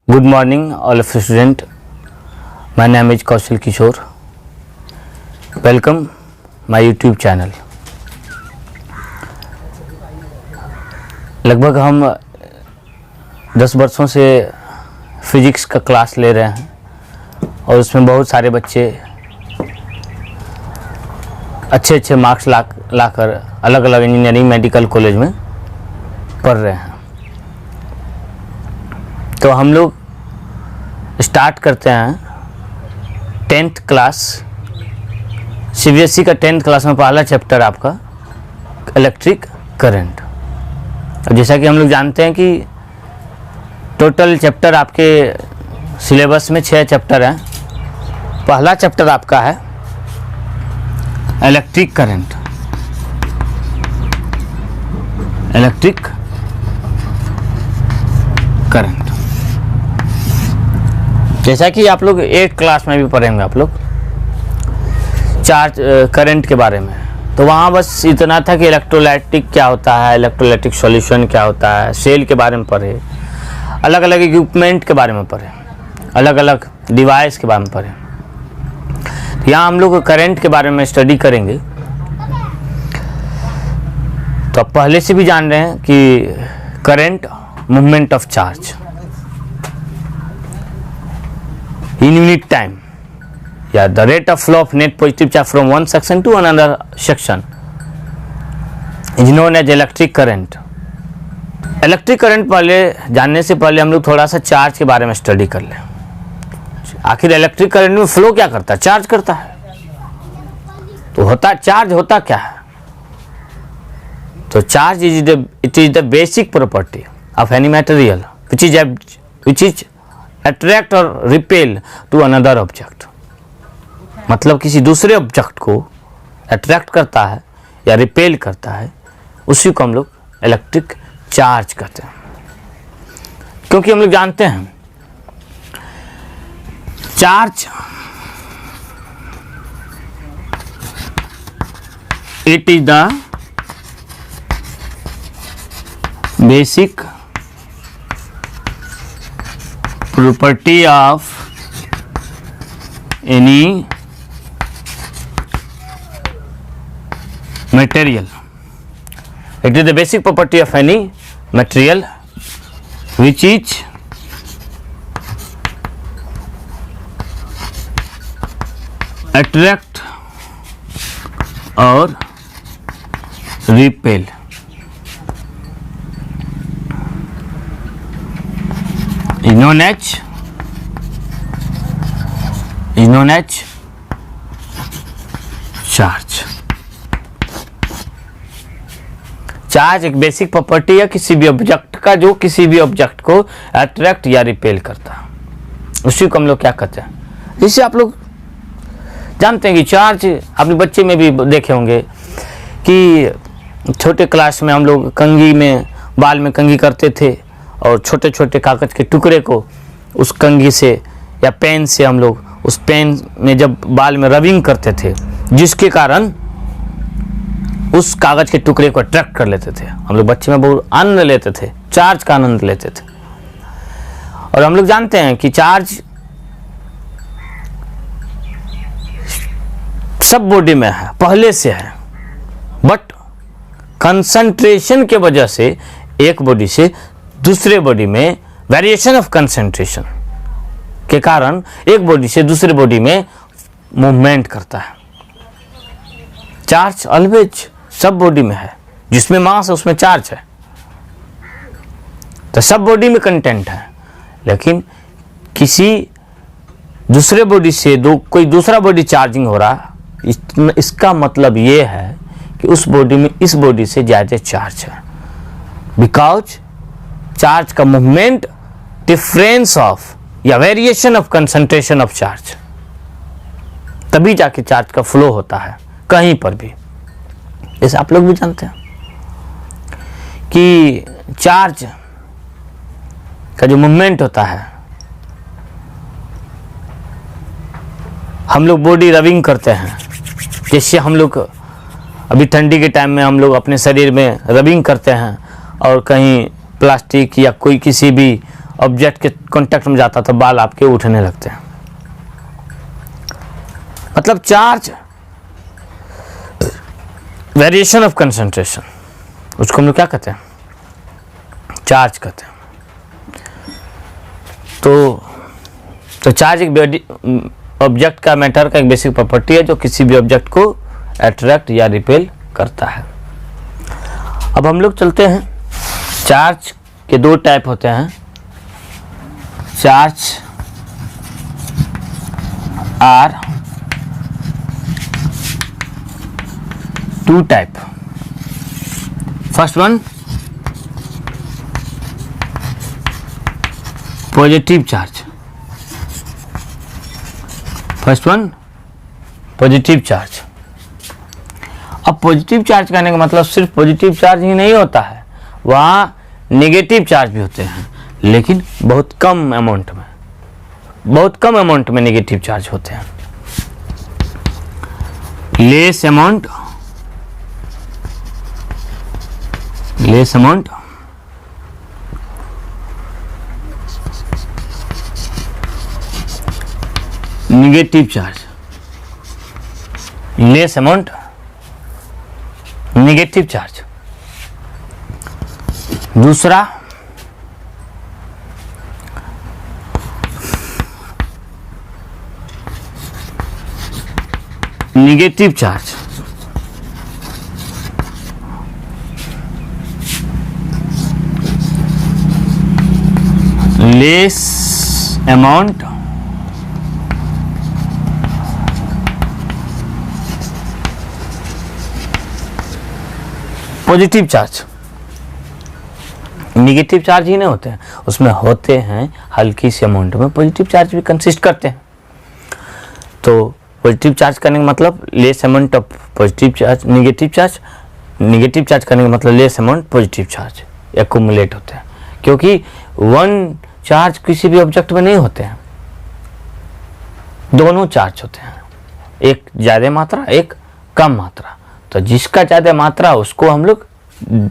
Good morning, all of you student. My name is Kaushal Kishore. Welcome my YouTube channel. लगभग हम 10 वर्षों से physics का class ले रहे हैं और उसमें बहुत सारे बच्चे अच्छे मार्क्स लाकर अलग अलग इंजीनियरिंग मेडिकल कॉलेज में पढ़ रहे हैं। तो हम लोग स्टार्ट करते हैं 10th क्लास CBSE का 10th क्लास में पहला चैप्टर आपका इलेक्ट्रिक करंट। और जैसा कि हम लोग जानते हैं कि टोटल चैप्टर आपके सिलेबस में 6 चैप्टर हैं। पहला चैप्टर आपका है इलेक्ट्रिक करंट। इलेक्ट्रिक करंट जैसा कि आप लोग 8th क्लास में भी पढ़ेंगे आप लोग चार्ज करंट के बारे में। तो वहाँ बस इतना था कि इलेक्ट्रोलाइटिक क्या होता है, इलेक्ट्रोलाइटिक सॉल्यूशन क्या होता है, सेल के बारे में पढ़े, अलग अलग इक्विपमेंट के बारे में पढ़े, अलग अलग डिवाइस के बारे में पढ़े। तो यहाँ हम लोग करंट के बारे में स्टडी करेंगे। तो आप पहले से भी जान रहे हैं कि current movement of charge in unit time, the rate of flow of net positive charge from one section to another section is known as electric current. Electric current पहले जानने से पहले हम लोग थोड़ा सा चार्ज के बारे में स्टडी कर लें। आखिर इलेक्ट्रिक करंट में फ्लो क्या करता है? चार्ज करता है। तो चार्ज होता क्या है? तो charge it is the basic property of any material which is attract और रिपेल टू अनदर ऑब्जेक्ट। मतलब किसी दूसरे ऑब्जेक्ट को अट्रैक्ट करता है या रिपेल करता है, उसी को हम लोग इलेक्ट्रिक चार्ज कहते हैं। क्योंकि हम लोग जानते हैं charge it is the basic property of any material. It is the basic property of any material which is attract or repel. is known as charge. Charge एक बेसिक प्रॉपर्टी है किसी भी ऑब्जेक्ट का जो किसी भी ऑब्जेक्ट को attract या रिपेल करता है, उसी को हम लोग क्या कहते हैं। जिससे आप लोग जानते हैं कि चार्ज अपने बच्चे में भी देखे होंगे कि छोटे क्लास में हम लोग कंघी में बाल में कंघी करते थे और छोटे छोटे कागज के टुकड़े को उस कंघी से या पेन से हम लोग उस पेन में जब बाल में रबिंग करते थे, जिसके कारण उस कागज के टुकड़े को अट्रैक्ट कर लेते थे। हम लोग बच्चे में बहुत आनंद लेते थे, चार्ज का आनंद लेते थे। और हम लोग जानते हैं कि चार्ज सब बॉडी में है, पहले से है, बट कंसंट्रेशन के वजह से एक बॉडी से दूसरे बॉडी में वेरिएशन ऑफ कंसंट्रेशन के कारण एक बॉडी से दूसरे बॉडी में मूवमेंट करता है। चार्ज ऑलवेज सब बॉडी में है, जिसमें मास है उसमें चार्ज है। तो सब बॉडी में कंटेंट है, लेकिन किसी दूसरे बॉडी से कोई दूसरा बॉडी चार्जिंग हो रहा, इसका मतलब ये है कि उस बॉडी में इस बॉडी से ज़्यादा चार्ज है। बिकॉज चार्ज का मूवमेंट डिफरेंस ऑफ या variation of concentration of charge, तभी जाके चार्ज का फ्लो होता है कहीं पर भी। जैसे आप लोग भी जानते हैं कि चार्ज का जो मूवमेंट होता है, हम लोग बॉडी रबिंग करते हैं। जैसे हम लोग अभी ठंडी के टाइम में हम लोग अपने शरीर में रबिंग करते हैं और कहीं प्लास्टिक या कोई किसी भी ऑब्जेक्ट के कांटेक्ट में जाता तो बाल आपके उठने लगते हैं। मतलब चार्ज वेरिएशन ऑफ कंसंट्रेशन, उसको हम लोग क्या कहते हैं, चार्ज कहते हैं। तो चार्ज एक ऑब्जेक्ट का, मैटर का एक बेसिक प्रॉपर्टी है जो किसी भी ऑब्जेक्ट को अट्रैक्ट या रिपेल करता है। अब हम लोग चलते हैं, चार्ज के दो टाइप होते हैं, charge are two type. First one positive charge, first one positive charge. अब पॉजिटिव चार्ज कहने का मतलब सिर्फ पॉजिटिव चार्ज ही नहीं होता है, वहाँ नेगेटिव चार्ज भी होते हैं, लेकिन बहुत कम अमाउंट में, बहुत कम अमाउंट में नेगेटिव चार्ज होते हैं। Less amount negative charge, less amount negative charge. दूसरा negative charge, less amount positive charge. Negative charge ही नहीं होते हैं, उसमें होते हैं हल्की सी अमाउंट में पॉजिटिव चार्ज भी कंसिस्ट करते हैं। तो पॉजिटिव चार्ज करने का मतलब less amount of positive charge, negative charge करने का मतलब less amount positive charge accumulate होते हैं, क्योंकि वन चार्ज किसी भी ऑब्जेक्ट में नहीं होते हैं, दोनों चार्ज होते हैं, एक ज़्यादा मात्रा एक कम मात्रा। तो जिसका ज़्यादा मात्रा उसको हम लोग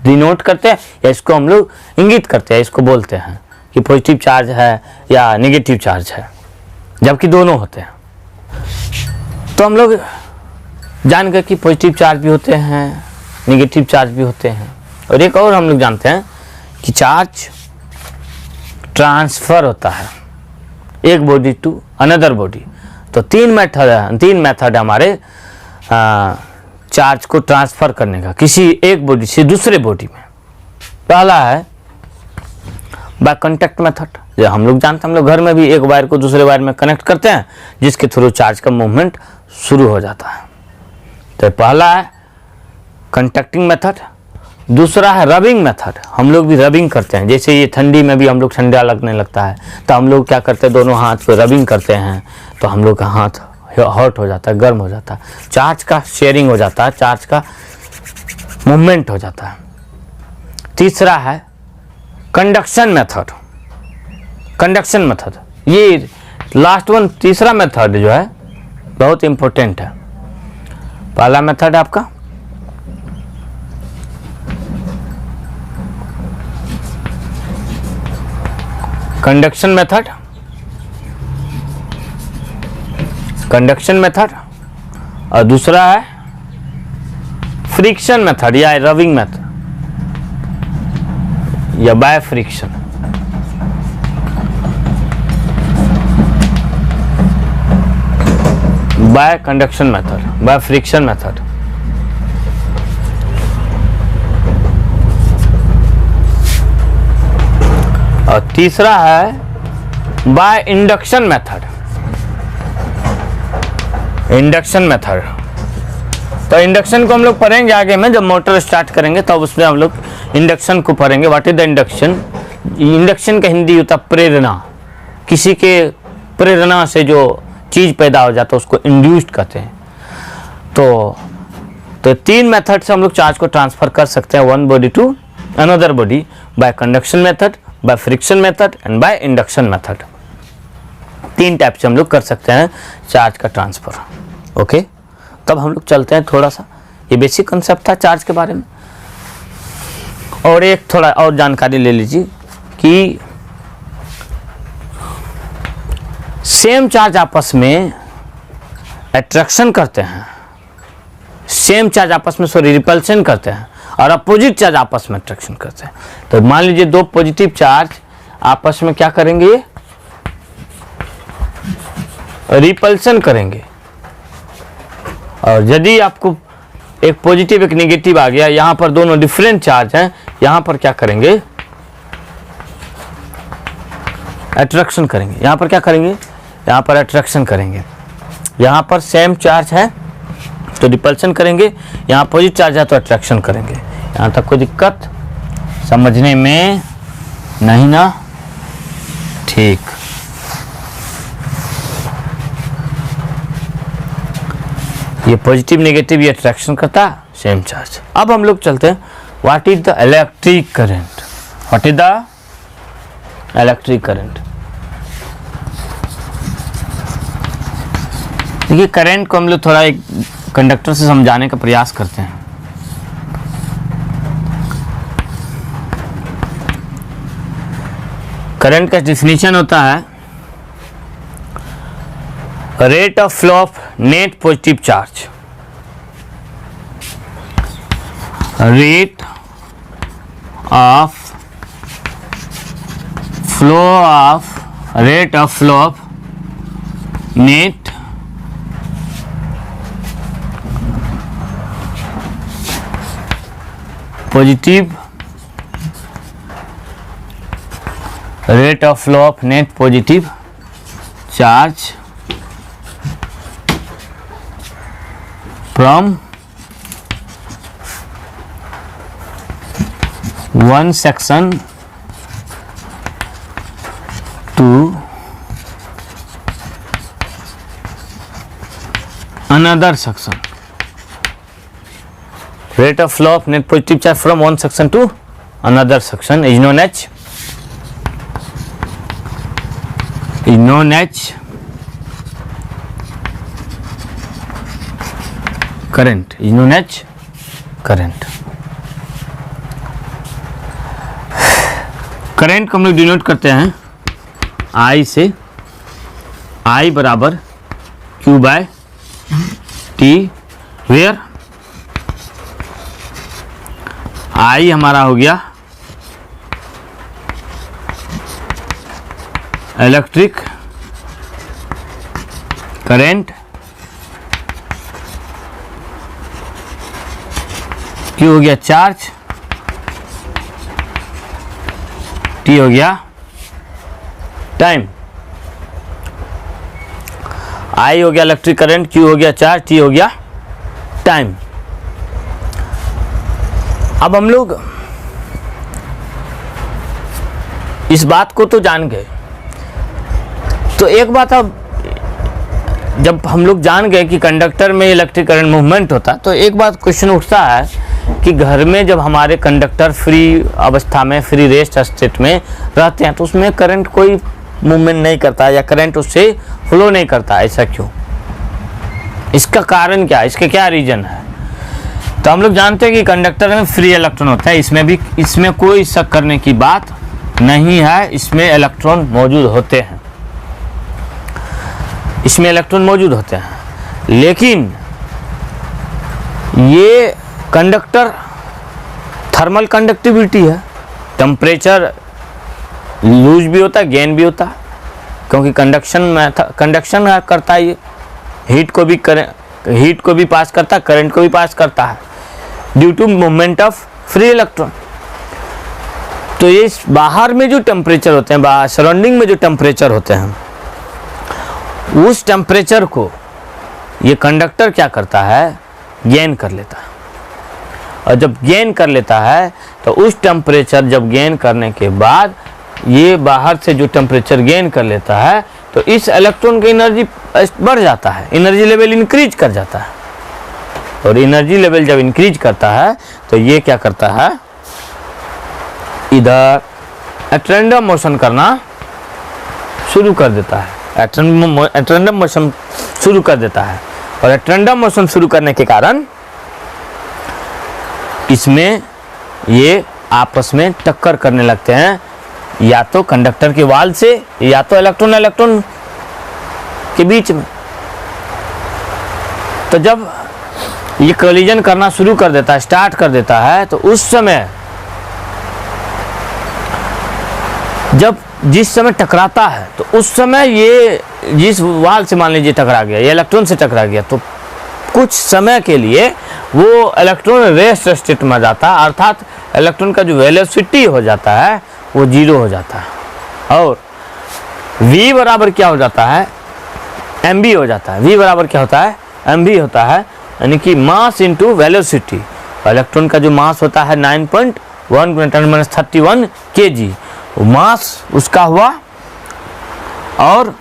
डिनोट करते हैं या इसको हम लोग इंगित करते हैं, इसको बोलते हैं कि पॉजिटिव चार्ज है या नेगेटिव चार्ज है, जबकि दोनों होते हैं। तो हम लोग जान गए कि पॉजिटिव चार्ज भी होते हैं, नेगेटिव चार्ज भी होते हैं। और एक और हम लोग जानते हैं कि चार्ज ट्रांसफ़र होता है एक बॉडी टू अनदर बॉडी। तो तीन मेथड हमारे चार्ज को ट्रांसफ़र करने का किसी एक बॉडी से दूसरे बॉडी में। पहला है बाय कांटेक्ट मेथड, जो हम लोग जानते हैं, हम लोग घर में भी एक वायर को दूसरे वायर में कनेक्ट करते हैं, जिसके थ्रू चार्ज का मूवमेंट शुरू हो जाता है। तो पहला है कंडक्टिंग मेथड। दूसरा है रबिंग मेथड, हम लोग भी रबिंग करते हैं, जैसे ये ठंडी में भी हम लोग ठंडा लगने लगता है तो हम लोग क्या करते हैं, दोनों हाथ पे रबिंग करते हैं, तो हम लोग का हाथ हॉट हो जाता है, गर्म हो जाता है, चार्ज का शेयरिंग हो जाता है, चार्ज का मूवमेंट हो जाता है। तीसरा है कंडक्शन मेथड। ये लास्ट वन, तीसरा मेथड जो है बहुत इंपॉर्टेंट है। पहला मेथड है आपका कंडक्शन मेथड और दूसरा है फ्रिक्शन मेथड या रबिंग मेथड या by friction. Bye conduction method, by friction method. और तीसरा है बाय इंडक्शन मेथड। तो इंडक्शन को हम लोग पढ़ेंगे आगे में, जब मोटर स्टार्ट करेंगे तब उसमें हम लोग इंडक्शन को पढ़ेंगे। What is the induction? Induction का हिंदी होता है प्रेरणा। किसी के प्रेरणा से जो चीज़ पैदा हो जाता है उसको इंड्यूस्ड कहते हैं। तो तीन मेथड से हम लोग चार्ज को ट्रांसफर कर सकते हैं one body to another body, by conduction method, by friction method and by induction method. तीन टाइप से हम लोग कर सकते हैं चार्ज का ट्रांसफर। ओके, तब हम लोग चलते हैं थोड़ा सा, ये बेसिक कंसेप्ट था चार्ज के बारे में। और एक थोड़ा और जानकारी ले लीजिए कि सेम चार्ज आपस में अट्रैक्शन करते हैं, सेम चार्ज आपस में रिपल्शन करते हैं, और अपोजिट चार्ज आपस में अट्रैक्शन करते हैं। तो मान लीजिए दो पॉजिटिव चार्ज आपस में क्या करेंगे, रिपल्शन करेंगे। और यदि आपको एक पॉजिटिव एक नेगेटिव आ गया, यहां पर दोनों डिफरेंट चार्ज हैं, यहां पर क्या करेंगे, अट्रैक्शन करेंगे। यहां पर क्या करेंगे, यहां पर अट्रैक्शन करेंगे। यहां पर सेम चार्ज है तो रिपल्शन करेंगे, यहां पॉजिटिव चार्ज है तो अट्रैक्शन करेंगे। यहां तक कोई दिक्कत समझने में नहीं ना? ठीक। ये पॉजिटिव नेगेटिव ये अट्रैक्शन करता है, सेम चार्ज। अब हम लोग चलते हैं, what is the electric current. What is the electric current. देखिए करंट को हम लोग थोड़ा एक कंडक्टर से समझाने का प्रयास करते हैं। करंट का डेफिनेशन होता है rate of flow of net positive charge, rate of flow of net positive, rate of flow of net positive charge from one section to another section. Rate of flow of net positive charge from one section to another section is known as current, is known as current. Current को हम लोग denote करते हैं I से, I बराबर Q by T, where I हमारा हो गया इलेक्ट्रिक करंट, Q हो गया चार्ज, T हो गया टाइम। I हो गया इलेक्ट्रिक करंट, Q हो गया चार्ज, T हो गया टाइम। अब हम लोग इस बात को तो जान गए, तो एक बात अब जब हम लोग जान गए कि कंडक्टर में इलेक्ट्रिक करंट मूवमेंट होता, तो एक बात क्वेश्चन उठता है कि घर में जब हमारे कंडक्टर फ्री अवस्था में, फ्री रेस्ट स्टेट में रहते हैं, तो उसमें करंट कोई मूवमेंट नहीं करता या करंट उससे फ्लो नहीं करता, ऐसा क्यों? इसका कारण क्या है, इसके क्या रीजन है? तो हम लोग जानते हैं कि कंडक्टर में फ्री इलेक्ट्रॉन होता है, इसमें कोई शक करने की बात नहीं है, इसमें इलेक्ट्रॉन मौजूद होते हैं, इसमें इलेक्ट्रॉन मौजूद होते हैं। लेकिन ये कंडक्टर थर्मल कंडक्टिविटी है, टेम्परेचर लूज भी होता है, गेन भी होता है, क्योंकि कंडक्शन करता है, ये हीट को भी पास करता है, करंट को भी पास करता है due to movement of free electron. तो ये बाहर में जो टेम्परेचर होते हैं, सराउंडिंग में जो टेम्परेचर होते हैं, उस टेम्परेचर को ये कंडक्टर क्या करता है, गेन कर लेता है। और जब गेन कर लेता है तो उस टेम्परेचर जब गेन करने के बाद ये बाहर से जो टेम्परेचर गेन कर लेता है, तो इस इलेक्ट्रॉन की एनर्जी बढ़ जाता है, एनर्जी लेवल इंक्रीज कर जाता है। और एनर्जी लेवल जब इंक्रीज करता है तो ये क्या करता है, इधर एट रैंडम मोशन करना शुरू कर देता है, एट रैंडम मोशन शुरू कर देता है। और एट रैंडम मोशन शुरू करने के कारण इसमें ये आपस में टक्कर करने लगते हैं, या तो कंडक्टर के वाल से, या तो इलेक्ट्रॉन के बीच में। तो जब ये कोलिजन करना शुरू कर देता है, स्टार्ट कर देता है, तो उस समय जब जिस समय टकराता है तो उस समय ये जिस वाल से मान लीजिए टकरा गया, ये इलेक्ट्रॉन से टकरा गया, तो कुछ समय के लिए वो इलेक्ट्रॉन रेस्ट स्टेट में जाता है, अर्थात इलेक्ट्रॉन का जो वेलोसिटी हो जाता है वो 0 हो जाता है। और v बराबर क्या हो जाता है, mv हो जाता है। v बराबर क्या होता है, mv होता है, यानी कि मास इंटू वेलोसिटी। इलेक्ट्रॉन का जो मास होता है 9.1 × 10⁻31 kg, वो मास उसका हुआ, और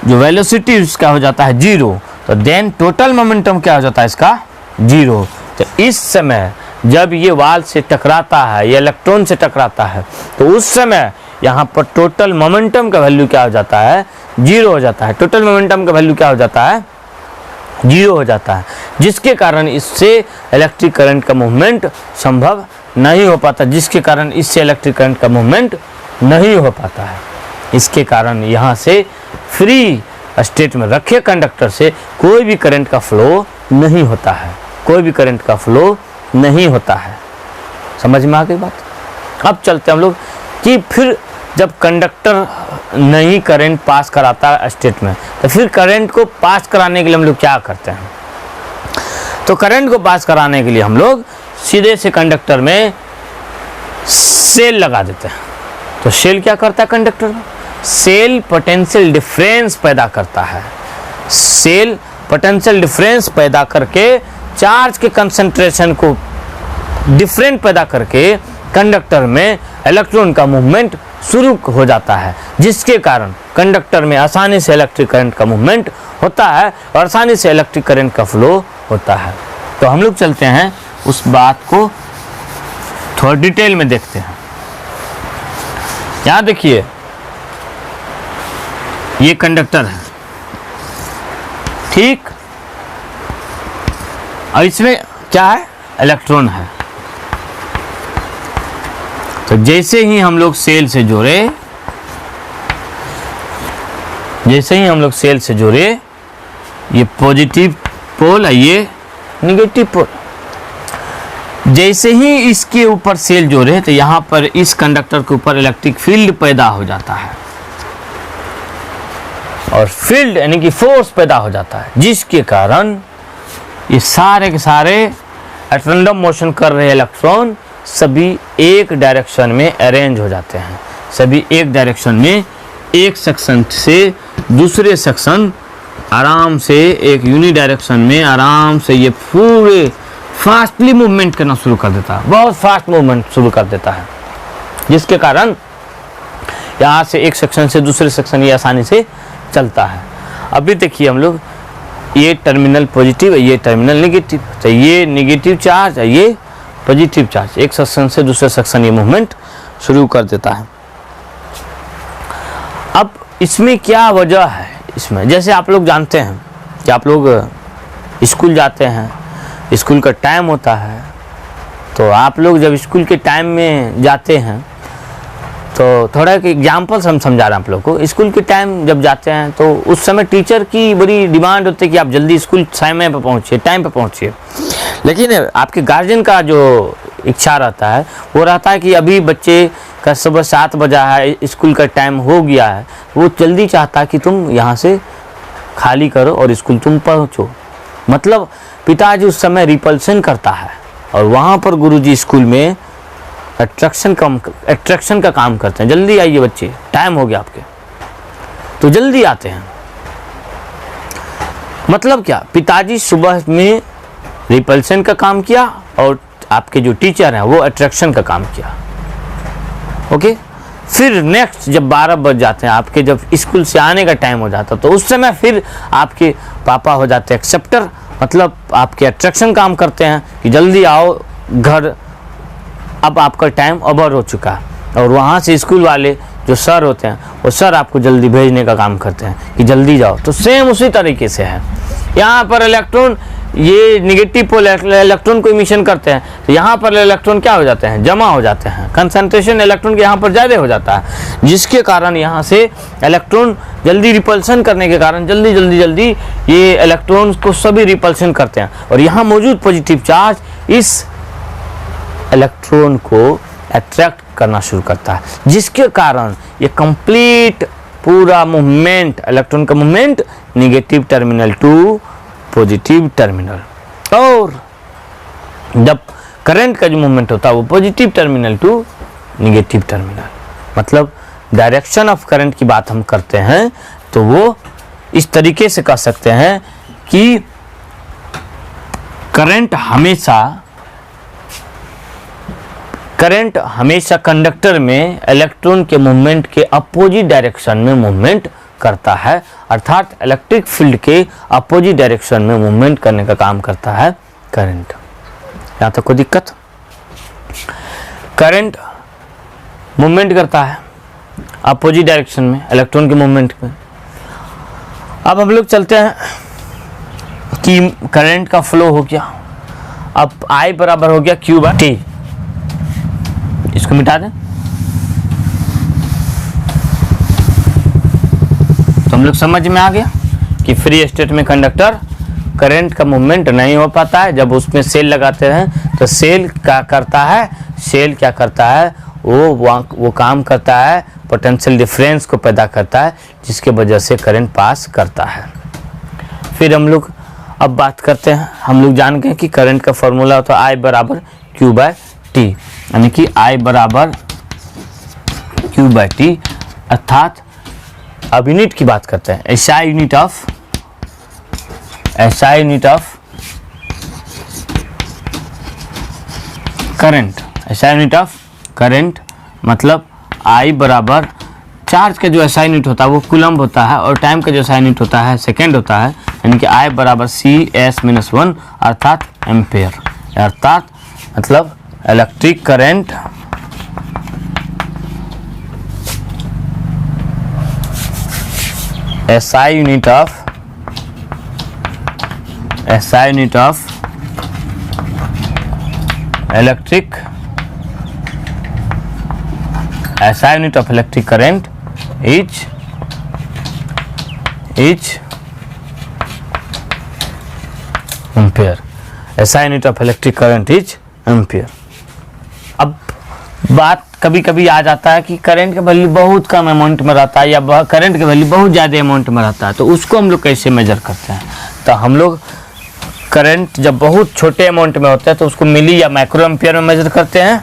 जो वेलोसिटी उसका हो जाता है 0। तो देन टोटल मोमेंटम क्या हो जाता है इसका, 0। तो इस समय जब ये वाल से टकराता है, ये इलेक्ट्रॉन से टकराता है, तो उस समय यहाँ पर टोटल मोमेंटम का वैल्यू क्या हो जाता है, 0 हो जाता है। टोटल मोमेंटम का वैल्यू क्या हो जाता है, 0 हो जाता है, जिसके कारण इससे इलेक्ट्रिक करंट का मूवमेंट संभव नहीं हो पाता, जिसके कारण इससे इलेक्ट्रिक करंट का मूवमेंट नहीं हो पाता है। इसके कारण यहाँ से फ्री स्टेट में रखे कंडक्टर से कोई भी करंट का फ्लो नहीं होता है, कोई भी करंट का फ्लो नहीं होता है। समझ में आ गई बात। अब चलते हम लोग कि फिर जब कंडक्टर नहीं करंट पास कराता है स्टेट में, तो फिर करंट को पास कराने के लिए हम लोग क्या करते हैं। तो करंट को पास कराने के लिए हम लोग सीधे से कंडक्टर में सेल लगा देते हैं। तो सेल क्या करता है कंडक्टर में, सेल पोटेंशियल डिफरेंस पैदा करता है। सेल पोटेंशियल डिफरेंस पैदा करके चार्ज के कंसंट्रेशन को डिफरेंट पैदा करके कंडक्टर में इलेक्ट्रॉन का मूवमेंट शुरू हो जाता है, जिसके कारण कंडक्टर में आसानी से इलेक्ट्रिक करंट का मूवमेंट होता है और आसानी से इलेक्ट्रिक करंट का फ्लो होता है। तो हम लोग चलते हैं उस बात को थोड़ा डिटेल में देखते हैं। यहाँ देखिए, ये कंडक्टर है, ठीक, और इसमें क्या है, इलेक्ट्रॉन है। तो जैसे ही हम लोग सेल से जोड़े, ये पॉजिटिव पोल है, ये नेगेटिव पोल। जैसे ही इसके ऊपर सेल जोड़े, तो यहाँ पर इस कंडक्टर के ऊपर इलेक्ट्रिक फील्ड पैदा हो जाता है, और फील्ड यानी कि फोर्स पैदा हो जाता है, जिसके कारण ये सारे के सारे रैंडम मोशन कर रहे इलेक्ट्रॉन सभी एक डायरेक्शन में अरेंज हो जाते हैं। सभी एक डायरेक्शन में, एक सेक्शन से दूसरे सेक्शन आराम से, एक यूनि डायरेक्शन में आराम से ये पूरे फास्टली मूवमेंट करना शुरू कर देता है, बहुत फास्ट मूवमेंट शुरू कर देता है, जिसके कारण यहाँ से एक सेक्शन से दूसरे सेक्शन ये आसानी से चलता है। अभी देखिए हम लोग, ये टर्मिनल पॉजिटिव है, ये टर्मिनल नेगेटिव, तो ये नेगेटिव चार्ज है, ये पॉजिटिव चार्ज, एक सेक्शन से दूसरे सेक्शन ये मूवमेंट शुरू कर देता है। अब इसमें क्या वजह है, इसमें जैसे आप लोग जानते हैं कि आप लोग स्कूल जाते हैं, स्कूल का टाइम होता है, तो आप लोग जब स्कूल के टाइम में जाते हैं, तो थोड़ा एक एग्जाम्पल हम समझा रहे हैं आप लोग को। स्कूल के टाइम जब जाते हैं तो उस समय टीचर की बड़ी डिमांड होती है कि आप जल्दी स्कूल समय पर पहुँचिए, टाइम पर पहुँचिए। लेकिन आपके गार्जियन का जो इच्छा रहता है वो रहता है कि अभी बच्चे का सुबह 7 बजा है, स्कूल का टाइम हो गया है, वो जल्दी चाहता है कि तुम यहाँ से खाली करो और स्कूल तुम पहुँचो। मतलब पिताजी उस समय रिपल्सन करता है, और वहाँ पर गुरुजी स्कूल में अट्रैक्शन का काम करते हैं। जल्दी आइए बच्चे, टाइम हो गया आपके, तो जल्दी आते हैं। मतलब क्या, पिताजी सुबह में रिपल्सन का काम किया और आपके जो टीचर हैं वो अट्रैक्शन का काम किया। ओके, फिर नेक्स्ट जब 12 बज जाते हैं, आपके जब स्कूल से आने का टाइम हो जाता है, तो उस समय फिर आपके पापा हो जाते हैं एक्सेप्टर, मतलब आपके अट्रैक्शन काम करते हैं कि जल्दी आओ घर, अब आपका टाइम ओवर हो चुका है। और वहाँ से स्कूल वाले जो सर होते हैं वो सर आपको जल्दी भेजने का काम करते हैं कि जल्दी जाओ। तो सेम उसी तरीके से है यहाँ पर इलेक्ट्रॉन, ये निगेटिव पोल इलेक्ट्रॉन को इमिशन करते हैं, तो यहाँ पर इलेक्ट्रॉन क्या हो जाते हैं, जमा हो जाते हैं, कंसंट्रेशन इलेक्ट्रॉन के यहाँ पर ज़्यादा हो जाता है, जिसके कारण यहाँ से इलेक्ट्रॉन जल्दी रिपल्सन करने के कारण जल्दी ये इलेक्ट्रॉन को सभी रिपल्सन करते हैं, और यहाँ मौजूद पॉजिटिव चार्ज इस इलेक्ट्रॉन को अट्रैक्ट करना शुरू करता है, जिसके कारण ये कंप्लीट पूरा मूवमेंट, इलेक्ट्रॉन का movement negative terminal to positive terminal, और जब करंट का जो मूवमेंट होता है वो positive terminal to negative terminal, मतलब डायरेक्शन ऑफ करंट की बात हम करते हैं तो वो इस तरीके से कह सकते हैं कि करंट हमेशा कंडक्टर में इलेक्ट्रॉन के मूवमेंट के अपोजिट डायरेक्शन में मूवमेंट करता है, अर्थात इलेक्ट्रिक फील्ड के अपोजिट डायरेक्शन में मूवमेंट करने का काम करता है करंट। यहाँ तक कोई दिक्कत? करंट मूवमेंट करता है अपोजिट डायरेक्शन में इलेक्ट्रॉन के मूवमेंट में। अब हम लोग चलते हैं कि करंट का फ्लो हो गया, अब I बराबर हो गया Q/T, इसको मिटा दें तो हम लोग समझ में आ गया कि फ्री स्टेट में कंडक्टर करंट का मूवमेंट नहीं हो पाता है। जब उसमें सेल लगाते हैं तो सेल क्या करता है, वो काम करता है, पोटेंशियल डिफरेंस को पैदा करता है, जिसके वजह से करंट पास करता है। फिर हम लोग अब बात करते हैं, हम लोग जान गए कि करंट का फॉर्मूला होता है I बराबर Q/T, यानी कि I बराबर Q/T, अर्थात अब यूनिट की बात करते हैं, SI unit of current, SI unit of current मतलब I बराबर चार्ज का जो SI यूनिट होता है वो कूलम्ब होता है, और टाइम का जो SI यूनिट होता है सेकेंड होता है, यानी कि I बराबर CS-1 अर्थात एम्पेयर, अर्थात मतलब electric current SI unit of electric current is ampere, SI unit of electric current is ampere. अब बात कभी कभी आ जाता है कि करंट का वैल्यू बहुत कम अमाउंट में रहता है या करंट का वैल्यू बहुत ज़्यादा अमाउंट में रहता है, तो उसको हम लोग कैसे मेजर करते हैं? तो हम लोग करंट जब बहुत छोटे अमाउंट में होता है तो उसको मिली या माइक्रो एम्पियर में मेजर करते हैं,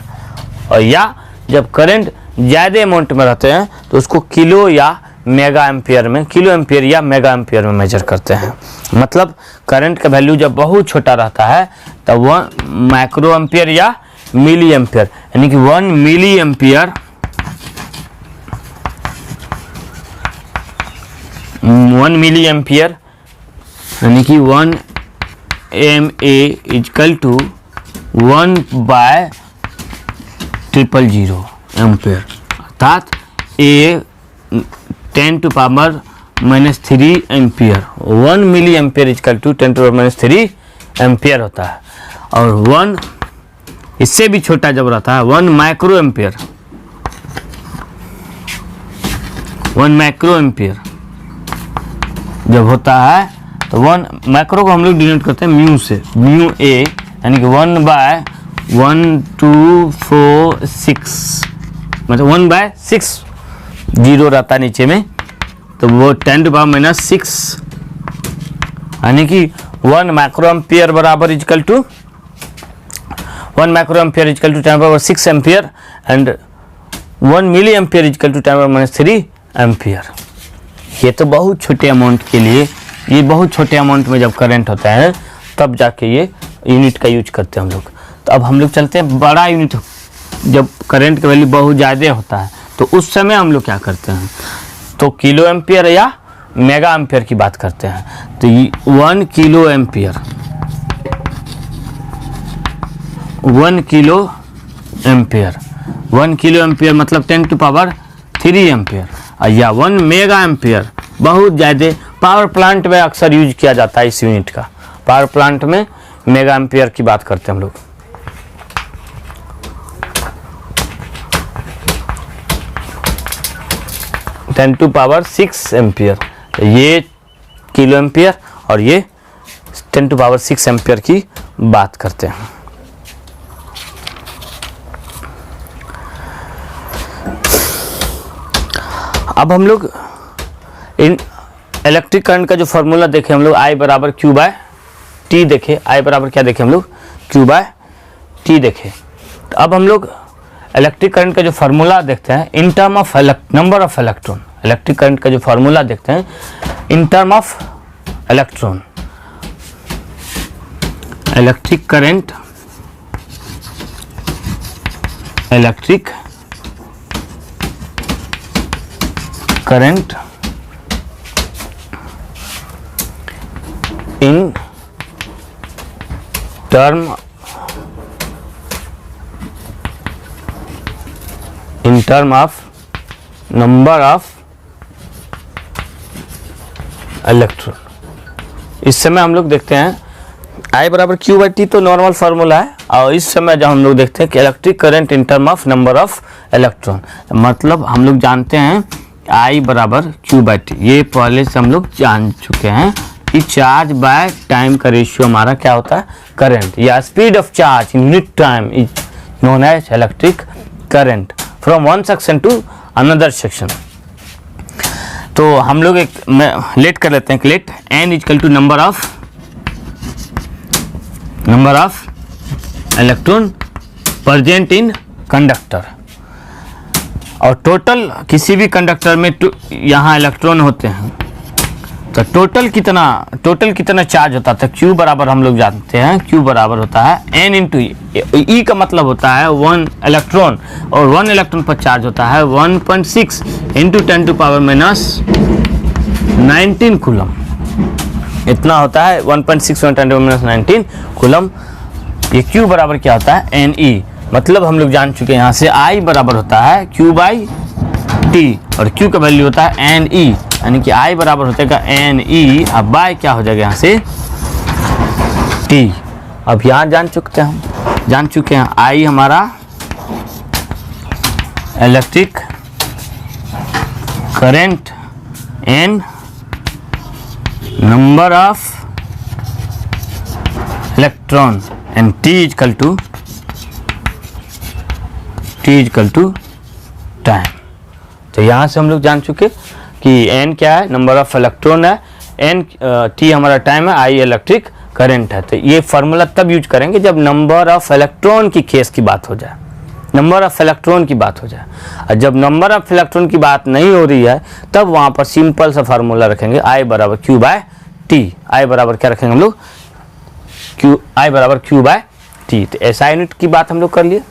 और या जब करंट ज़्यादा अमाउंट में रहते हैं तो उसको किलो या मेगा एम्पियर में, किलो एम्पियर या मेगा एम्पियर में मेजर करते हैं। मतलब करंट का वैल्यू जब बहुत छोटा रहता है तब वह माइक्रो एम्पियर या मिली एम्पियर, यानी कि 1 मिली एम्पियर, 1 मिली एम्पियर यानी कि 1 MA इक्वल टू 1/000 एम्पियर, अर्थात A 10⁻³ ampere, 1 milli ampere equal to 10⁻³ ampere होता है। और 1 इससे भी छोटा जब रहता है 1 माइक्रो एम्पियर, 1 माइक्रो एम्पियर जब होता है तो 1 माइक्रो को हम लोग डिनोट करते हैं म्यू से, म्यू A, यानी कि 1/1246, मतलब 1/6 जीरो रहता है नीचे में, तो वो 10⁻⁶, यानी कि 1 माइक्रो एम्पियर बराबर equal to 1 micro ampere equal to 10⁻⁶ ampere, and 1 milli ampere equal to 10⁻³ ampere. ये तो बहुत छोटे अमाउंट के लिए, ये बहुत छोटे अमाउंट में जब करंट होता है तब जाके ये यूनिट का यूज करते हैं हम लोग। तो अब हम लोग चलते हैं बड़ा यूनिट, जब करंट का वैल्यू बहुत ज़्यादा होता है तो उस समय हम लोग क्या करते हैं, तो किलो एम्पियर या मेगा एम्पियर की बात करते हैं। तो 1 किलो एम्पियर, 1 किलो एम्पियर मतलब 10⁻³ एम्पियर, या 1 मेगा एम्पियर बहुत ज़्यादा पावर प्लांट में अक्सर यूज किया जाता है इस यूनिट का। पावर प्लांट में मेगा एम्पियर की बात करते हैं हम लोग। टेन टू पावर 6 एम्पियर, ये किलो एम्पियर और ये 10 टू पावर 6 एम्पियर की बात करते हैं। अब हम लोग इन इलेक्ट्रिक करंट का जो फॉर्मूला देखे हम लोग, I बराबर Q बाय टी देखे। I बराबर क्या देखे हम लोग, Q बाय टी देखे। तो अब हम लोग इलेक्ट्रिक करंट का जो फार्मूला देखते हैं in term of number of electron. Electric current का जो फार्मूला देखते हैं in term of electron. Electric current, electric current in term of number of electron. इस समय हम लोग देखते हैं I बराबर Q बाई टी तो नॉर्मल फार्मूला है, और इस समय जब हम लोग देखते हैं कि electric current in term of number of electron, मतलब हम लोग जानते हैं I बराबर Q बाई टी, ये पहले से हम लोग जान चुके हैं कि चार्ज बाय टाइम का रेशियो हमारा क्या होता है, करंट, या speed of charge in unit time is known as electric current from one section to another section. तो हम लोग एक लेट कर लेते हैं कि let n equal to number of electron present in conductor, और टोटल किसी भी कंडक्टर में यहाँ इलेक्ट्रॉन होते हैं तो टोटल कितना चार्ज होता है। Q बराबर हम लोग जानते हैं Q बराबर होता है n इंटू ई का मतलब होता है 1 इलेक्ट्रॉन, और 1 इलेक्ट्रॉन पर चार्ज होता है 1.6 into 10 to power minus 19 coulomb, इतना होता है 1.6 10 टू माइनस 19 कूलम। ये Q बराबर क्या होता है, NE, मतलब हम लोग जान चुके हैं यहाँ से I बराबर होता है Q बाई टी, और Q का वैल्यू होता है NE, यानी कि I बराबर हो जाएगा NE, अब बाय क्या हो जाएगा यहाँ से T। अब यहाँ जान चुके हैं I हमारा electric current and number of electron and T equal to time. तो यहाँ से हम लोग जान चुके कि n क्या है, नंबर ऑफ इलेक्ट्रॉन है, T हमारा टाइम है, I इलेक्ट्रिक करंट है। तो ये फार्मूला तब यूज करेंगे जब नंबर ऑफ इलेक्ट्रॉन की केस की बात हो जाए, नंबर ऑफ इलेक्ट्रॉन की बात हो जाए। और जब नंबर ऑफ इलेक्ट्रॉन की बात नहीं हो रही है तब वहाँ पर सिंपल सा फार्मूला रखेंगे I बराबर Q बाय टी। I बराबर क्या रखेंगे हम लोग, I बराबर Q बाय टी। तो ऐसा यूनिट की बात हम लोग कर लिए।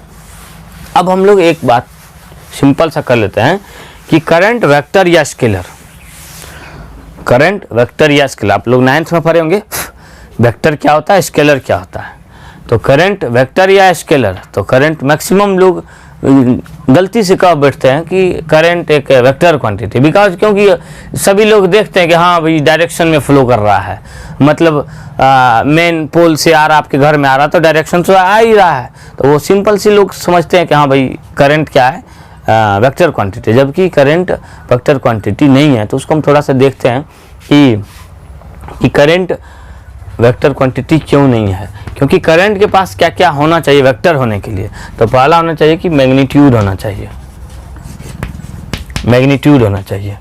अब हम लोग एक बात सिंपल सा कर लेते हैं कि करंट वेक्टर या स्केलर, करंट वेक्टर या स्केलर, आप लोग 9th में पढ़े होंगे वेक्टर क्या होता है, स्केलर क्या होता है। तो करंट वेक्टर या स्केलर, तो करंट मैक्सिमम लोग गलती से कह बैठते हैं कि करंट एक वेक्टर क्वांटिटी, बिकॉज क्योंकि सभी लोग देखते हैं कि हाँ भाई डायरेक्शन में फ्लो कर रहा है, मतलब मेन पोल से आ रहा आपके घर में आ रहा तो डायरेक्शन से आ ही रहा है, तो वो सिंपल से लोग समझते हैं कि हाँ भाई करंट क्या है, वेक्टर क्वांटिटी, जबकि करंट वेक्टर क्वांटिटी नहीं है। तो उसको हम थोड़ा सा देखते हैं कि करंट वेक्टर क्वांटिटी क्यों नहीं है, क्योंकि करंट के पास क्या क्या होना चाहिए वेक्टर होने के लिए। तो पहला होना चाहिए कि मैग्नीट्यूड होना चाहिए, मैग्नीट्यूड होना चाहिए,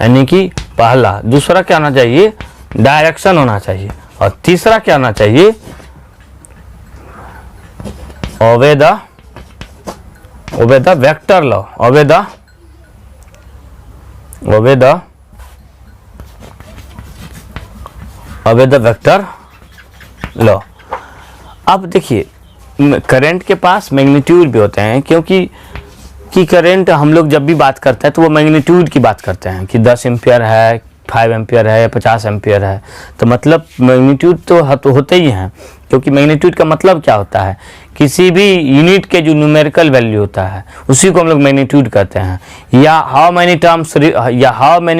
यानी कि पहला। दूसरा क्या होना चाहिए, डायरेक्शन होना चाहिए, और तीसरा क्या होना चाहिए, obey the vector law, obey the vector law. अब देखिए करंट के पास मैग्नीट्यूड भी होते हैं, क्योंकि करंट हम लोग जब भी बात करते हैं तो वो मैग्नीट्यूड की बात करते हैं कि 10 एम्पियर है, 5 एम्पियर है या 50 एम्पियर है। तो मतलब मैग्नीट्यूड तो होते ही हैं, क्योंकि मैग्नीट्यूड का मतलब क्या होता है, किसी भी यूनिट के जो न्यूमेरिकल वैल्यू होता है उसी को हम लोग मैग्नीट्यूड कहते हैं, या how many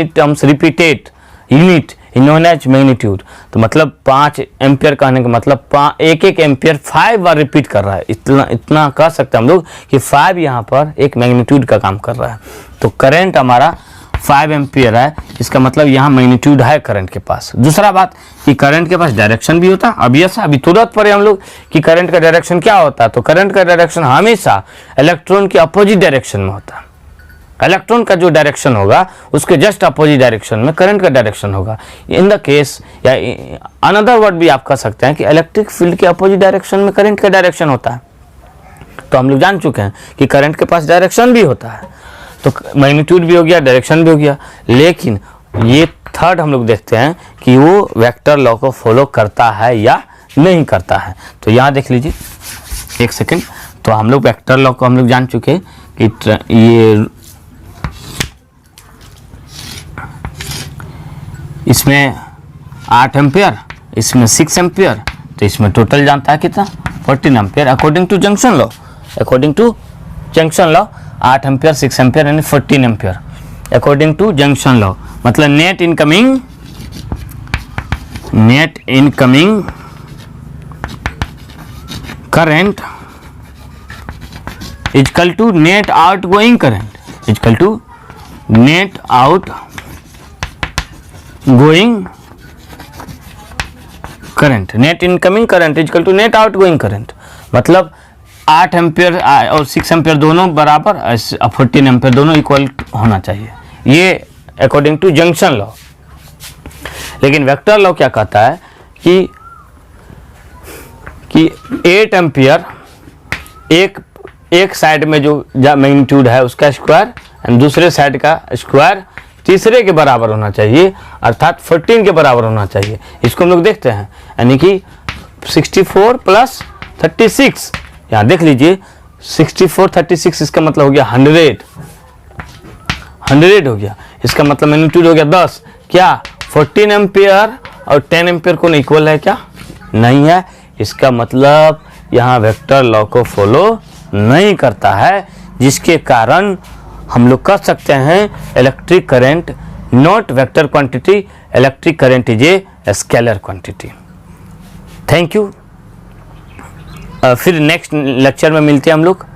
terms repeated unit known as magnitude. तो मतलब 5 एम्पियर कहने का मतलब एक एम्पियर 5 बार रिपीट कर रहा है। इतना कह सकते हैं हम लोग कि 5 यहाँ पर एक मैग्नीट्यूड का काम कर रहा है। तो करंट हमारा 5 एम्पियर है, इसका मतलब यहाँ मैग्नीट्यूड है करंट के पास। दूसरा बात कि करंट के पास डायरेक्शन भी होता है। अब यस अभी तुरंत पढ़े हम लोग कि करंट का डायरेक्शन क्या होता है। तो करंट का डायरेक्शन हमेशा इलेक्ट्रॉन के अपोजिट डायरेक्शन में होता है। इलेक्ट्रॉन का जो डायरेक्शन होगा उसके जस्ट अपोजिट डायरेक्शन में करंट का डायरेक्शन होगा। इन द केस या अनदर वर्ड भी आप कह सकते हैं कि इलेक्ट्रिक फील्ड के अपोजिट डायरेक्शन में करंट का डायरेक्शन होता है। तो हम लोग जान चुके हैं कि करंट के पास डायरेक्शन भी होता है, तो मैग्नीट्यूड भी हो गया, डायरेक्शन भी हो गया। लेकिन ये थर्ड हम लोग देखते हैं कि वो वेक्टर लॉ को फॉलो करता है या नहीं करता है। तो यहाँ देख लीजिए एक सेकेंड। तो हम लोग वेक्टर लॉ को हम लोग जान चुके कि ये इसमें 8 एम्पियर, इसमें 6 एम्पियर, तो इसमें टोटल जानता है कितना 14 ampere according to junction law. According to junction law 8 ampere 6 ampere यानी 14 ampere according to junction law. मतलब net incoming current equal to net outgoing current equal to net out going current. Net incoming current equal to net out going current. मतलब 8 ampere और 6 ampere दोनों बराबर, 14 ampere दोनों equal होना चाहिए, ये according to junction law. लेकिन vector law क्या कहता है कि 8 एम्पियर एक साइड में जो मैग्नीट्यूड है उसका स्क्वायर एंड दूसरे साइड का स्क्वायर तीसरे के बराबर होना चाहिए, अर्थात 14 के बराबर होना चाहिए। इसको हम लोग देखते हैं, यानी कि 64 प्लस 36। यहाँ देख लीजिए 64 36, इसका मतलब हो गया 100 हो गया। इसका मतलब मैग्नीट्यूड हो गया 10। क्या 14 एम्पियर और 10 एम्पियर को इक्वल है क्या? नहीं है। इसका मतलब यहाँ वेक्टर लॉ को फॉलो नहीं करता है, जिसके कारण हम लोग कह सकते हैं electric current not vector quantity, electric current is a scalar quantity. Thank you. फिर नेक्स्ट लेक्चर में मिलते हैं हम लोग।